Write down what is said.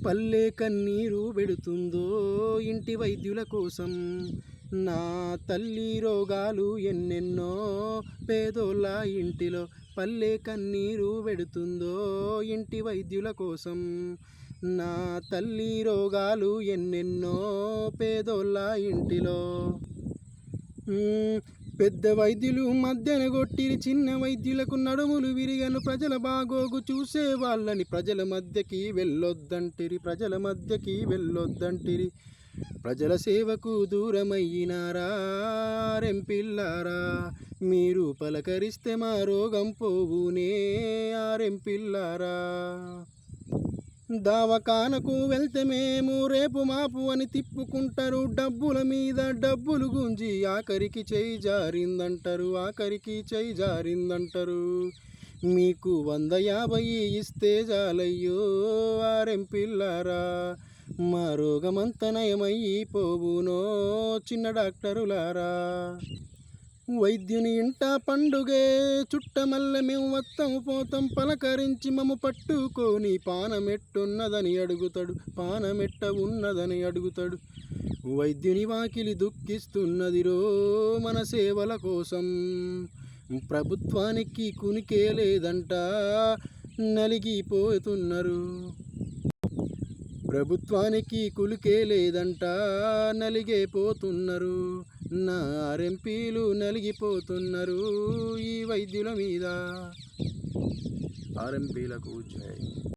పల్లె కన్నీరు పెడుతుందో ఇంటి వైద్యుల కోసం. నా తల్లి రోగాలు ఎన్నెన్నో పేదోళ్ళ ఇంటిలో. పల్లె కన్నీరు పెడుతుందో ఇంటి వైద్యుల కోసం. నా తల్లి రోగాలు ఎన్నెన్నో పేదోళ్ళ ఇంటిలో. పెద్ద వైద్యులు మధ్యన కొట్టిరి, చిన్న వైద్యులకు నడుములు విరిగను. ప్రజల బాగోగు చూసే వాళ్ళని ప్రజల మధ్యకి వెళ్ళొద్దంటిరి, ప్రజల మధ్యకి వెళ్ళొద్దంటిరి. ప్రజల సేవకు దూరమయ్యినారా ఆరెంపిల్లారా. మీరు పలకరిస్తే మా రోగం పోవునే ఆరెంపిల్లారా. దవాఖానకు వెళ్తే మేము రేపు మాపు అని తిప్పుకుంటారు. డబ్బుల మీద డబ్బులు గుంజి ఆఖరికి చేయి జారిందంటారు, ఆఖరికి చేయి జారిందంటారు. మీకు 150 ఇస్తే చాలయ్యో ఆరెంపిల్లారా. మా రోగమంత నయమైపోవునో చిన్న డాక్టరులారా. వైద్యుని ఇంట పండుగే చుట్టమల్ల మేము వత్తం పోతాం. పలకరించి మము పట్టుకొని పానమెట్టున్నదని అడుగుతాడు, పానమెట్ట ఉన్నదని అడుగుతాడు. వైద్యుని వాకిలి దుఃఖిస్తున్నదిరో మన సేవల కోసం. ప్రభుత్వానికి కునికే లేదంట నలిగిపోతున్నారు. ప్రభుత్వానికి కులికే లేదంట నలిగిపోతున్నారు. నా ఆర్ఎంపీలు నలిగిపోతున్నారు ఈ వైద్యుల మీద. ఆర్ఎంపీలకు జై.